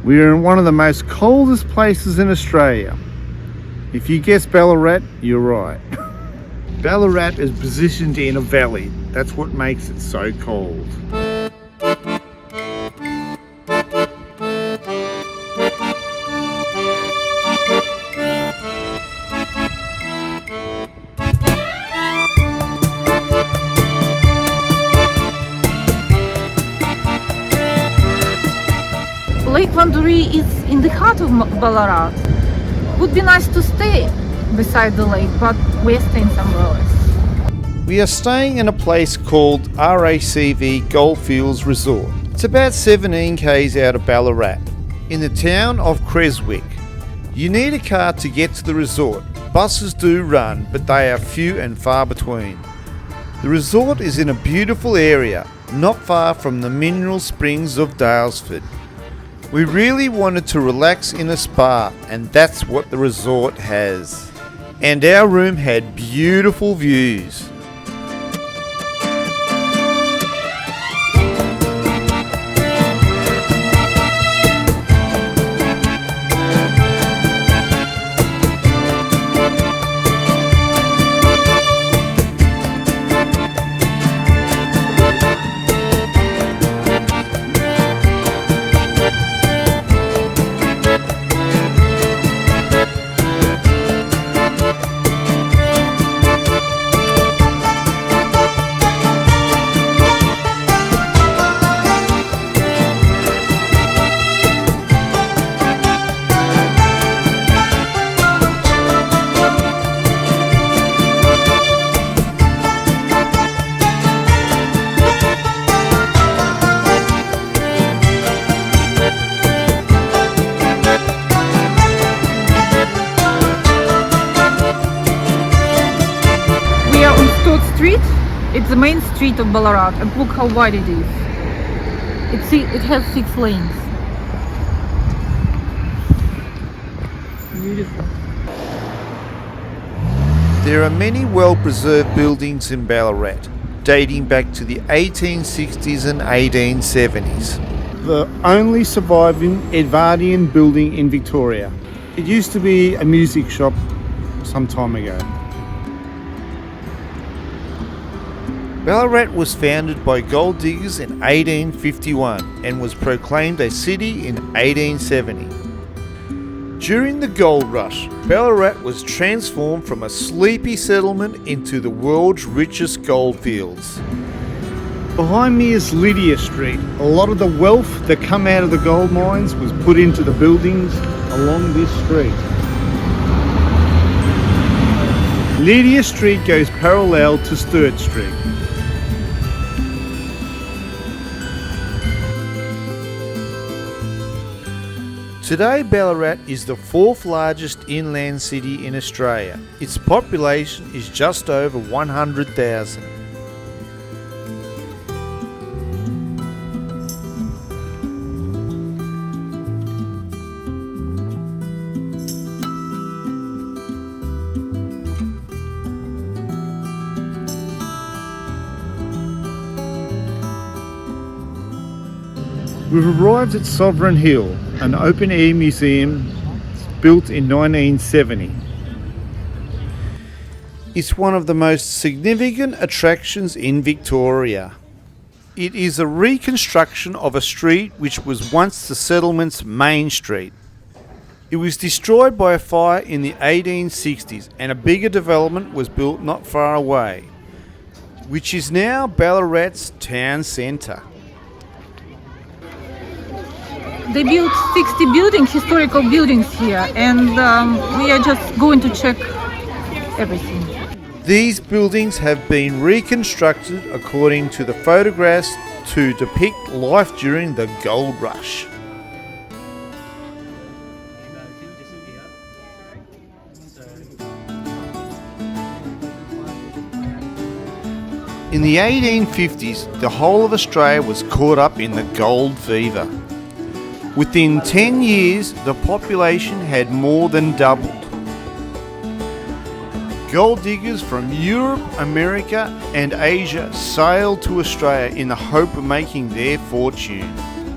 We are in one of the most coldest places in Australia. If you guess Ballarat, you're right. Ballarat is positioned in a valley. That's what makes it so cold. Lake Wendouree is in the heart of Ballarat. Would be nice to stay beside the lake, but we're staying somewhere else. We are staying in a place called RACV Goldfields Resort. It's about 17 k's out of Ballarat, in the town of Creswick. You need a car to get to the resort. Buses do run, but they are few and far between. The resort is in a beautiful area, not far from the mineral springs of Daylesford. We really wanted to relax in a spa, and that's what the resort has. And our room had beautiful views. Street. It's the main street of Ballarat, and look how wide it is. It has 6 lanes. Beautiful. There are many well-preserved buildings in Ballarat, dating back to the 1860s and 1870s. The only surviving Edvardian building in Victoria. It used to be a music shop some time ago. Ballarat was founded by gold diggers in 1851 and was proclaimed a city in 1870. During the gold rush, Ballarat was transformed from a sleepy settlement into the world's richest goldfields. Behind me is Lydia Street. A lot of the wealth that come out of the gold mines was put into the buildings along this street. Lydia Street goes parallel to Sturt Street. Today, Ballarat is the 4th largest inland city in Australia. Its population is just over 100,000. We've arrived at Sovereign Hill, an open-air museum built in 1970. It's one of the most significant attractions in Victoria. It is a reconstruction of a street which was once the settlement's main street. It was destroyed by a fire in the 1860s, and a bigger development was built not far away, which is now Ballarat's town centre. They built 60 historical buildings here, and we are just going to check everything. These buildings have been reconstructed according to the photographs to depict life during the gold rush. In the 1850s, the whole of Australia was caught up in the gold fever. Within 10 years, the population had more than doubled. Gold diggers from Europe, America and Asia sailed to Australia in the hope of making their fortune.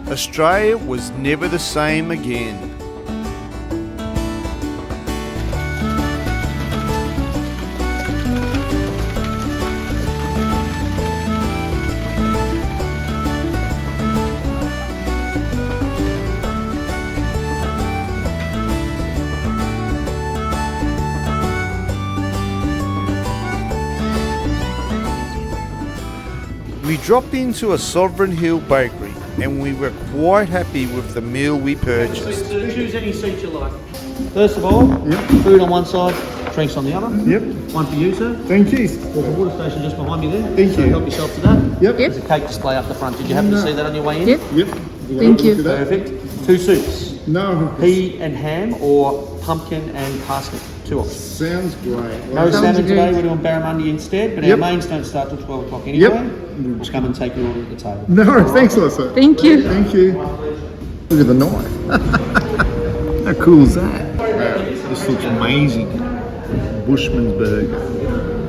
Australia was never the same again. We dropped into a Sovereign Hill bakery and we were quite happy with the meal we purchased. Choose any seat you like. First of all, food on one side, drinks on the other. Yep. One for you, sir. Thank you. There's a water station just behind me there. Thank so you. help yourself to that. Yep. There's a cake display up the front. Did you happen to see that on your way in? Yep. Yep. Thank you. Perfect. Two soups. No. Pea and ham or pumpkin and parsnip. Two options. Sounds great. No Sounds salmon good. today, we're doing barramundi instead, but our Yep. mains don't start till 12 o'clock anyway. Yep. We'll just come and take your order at the table. No, thanks a lot, sir. Thank you. Thank you. Look at the knife. How cool is that? Wow, this looks amazing. Bushman's burger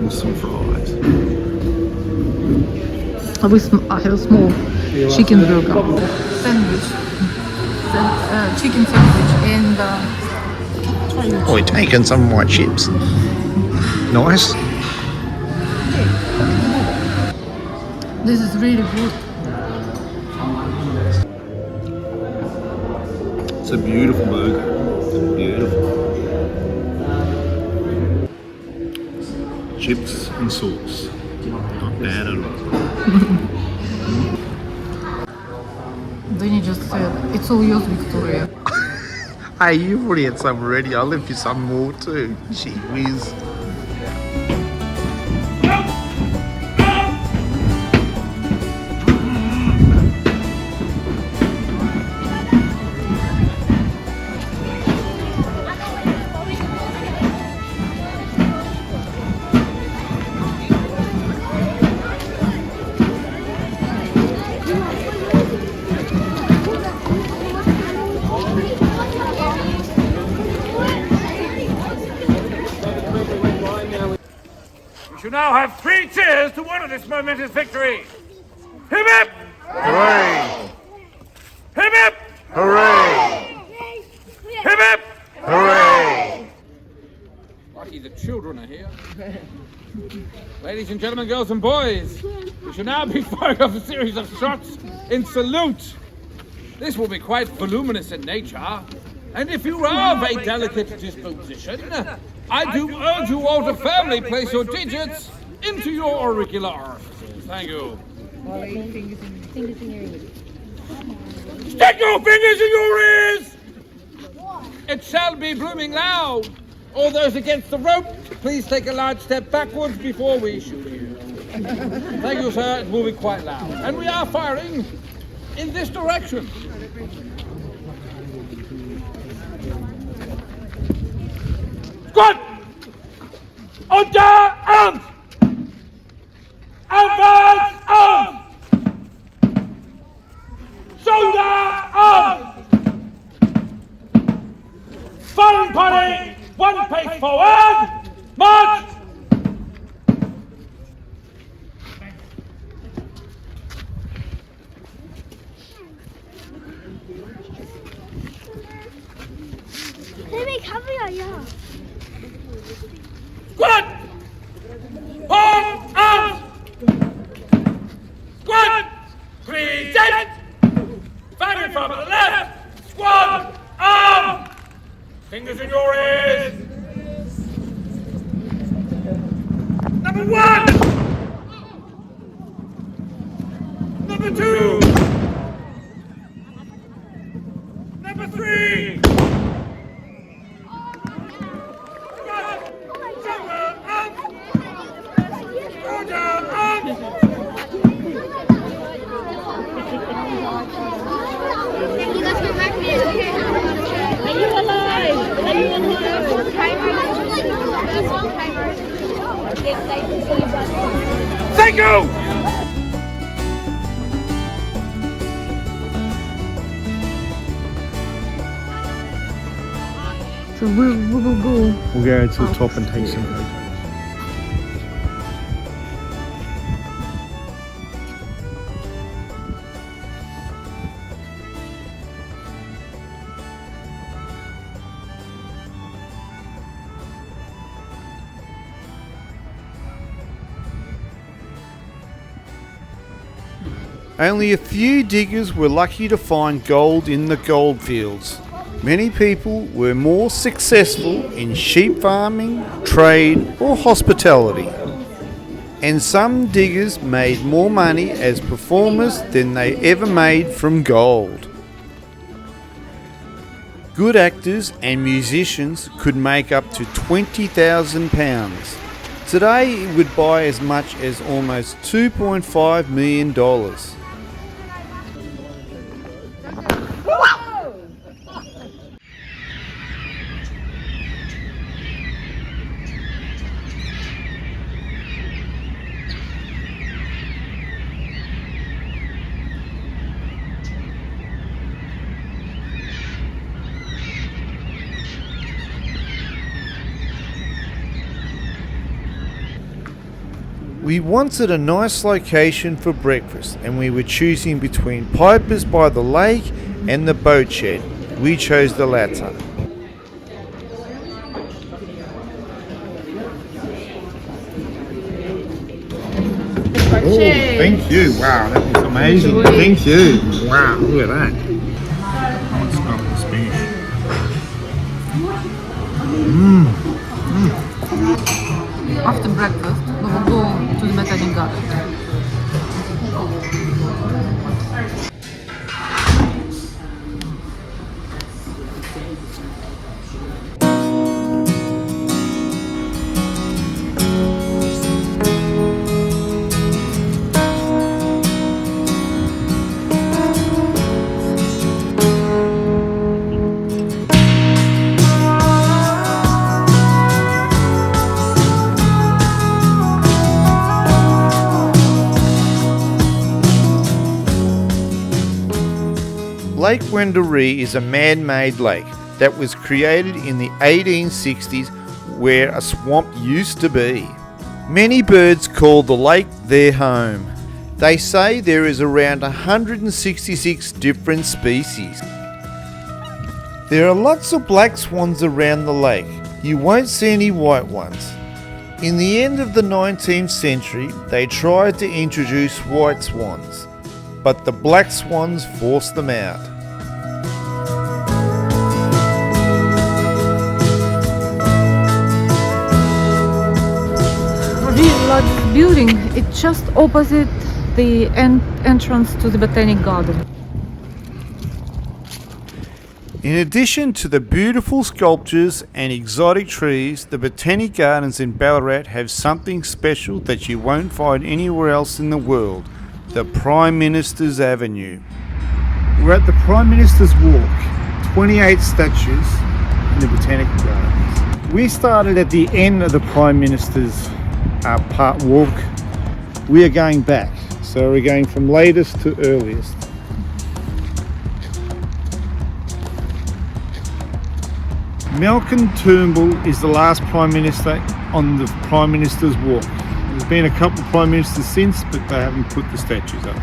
with some fries. I have a small chicken burger. Sandwich. Chicken sandwich and Oh, we're taking some of my chips. Nice. this is really good. It's a beautiful burger. Beautiful. Chips and sauce. Not bad at all. Danny just said, it's all yours, Victoria. Hey, you've already had some already. I'll left you some more too. Gee whiz. We shall now have 3 cheers to one of this momentous victory. Hip hip! Hooray! Hip hip! Hooray! Hip hip! Hooray! Lucky the children are here. Ladies and gentlemen, girls and boys, we shall now be firing off a series of shots in salute. This will be quite voluminous in nature, and if you are of a delicate disposition, I do urge you all to firmly place your digits into your auricular orifices. Thank you. Stick your fingers in your ears! It shall be blooming loud. All those against the rope, please take a large step backwards before we shoot you. Thank you, sir. It's moving quite loud. And we are firing in this direction. Squad! Unter arms! Advance arms! Shoulder arms! Firing party! 1 pace forward! March! Squad! Hold arms! Squad! Present! Firing from the left! Squad! Arms! Fingers in your ears! Number 1! Number 2! Number 3! Thank you! So we will go. We'll go to the top and take some photos. Only a few diggers were lucky to find gold in the Goldfields. Many people were more successful in sheep farming, trade or hospitality. And some diggers made more money as performers than they ever made from gold. Good actors and musicians could make up to £20,000. Today it would buy as much as almost $2.5 million. We wanted a nice location for breakfast and we were choosing between Piper's by the lake and the Boatshed. We chose the latter. Oh, thank you. Wow, that was amazing. Thank you. Wow, look at that. Oh, it's got the Spanish. After breakfast, we will go to the Botanical Garden. Lake Wendouree is a man-made lake that was created in the 1860s where a swamp used to be. Many birds call the lake their home. They say there is around 166 different species. There are lots of black swans around the lake. You won't see any white ones. In the end of the 19th century, they tried to introduce white swans, but the black swans forced them out. This large building, it's just opposite the entrance to the Botanical Garden. In addition to the beautiful sculptures and exotic trees, the Botanic Gardens in Ballarat have something special that you won't find anywhere else in the world, the Prime Minister's Avenue. We're at the Prime Minister's Walk, 28 statues in the Botanical Gardens. We started at the end of the Prime Minister's part walk. We are going back, so we're going from latest to earliest. Malcolm Turnbull is the last Prime Minister on the Prime Minister's Walk. There's been a couple of Prime Ministers since, but they haven't put the statues up.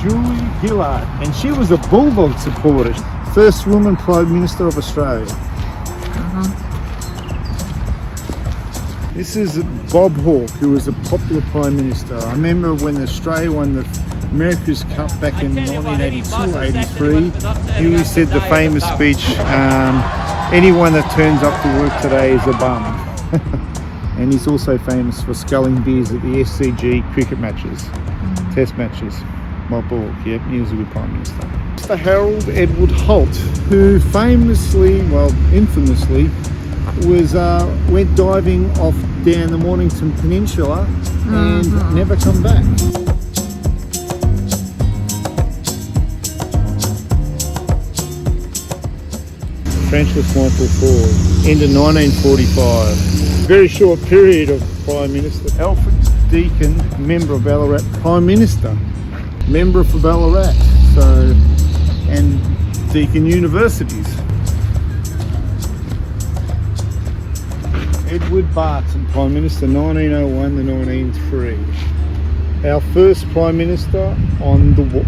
Julie Gillard, and she was a Bulldog supporter. First woman Prime Minister of Australia. This is Bob Hawke, who was a popular Prime Minister. I remember when Australia won the America's Cup back in 1982-83, he said the famous speech, anyone that turns up to work today is a bum. And he's also famous for sculling beers at the SCG cricket matches, test matches. Bob Hawke, yep, he was a good Prime Minister. Mr. Harold Edward Holt, who famously, well, infamously, went diving off down the Mornington Peninsula and never come back. Trenchless Michael Ford, end of 1945. Very short period of Prime Minister. Alfred Deakin, member of Ballarat, Prime Minister, member for Ballarat, so, and Deakin Universities. Edward Barton, Prime Minister, 1901 to 1903. Our first Prime Minister on the walk.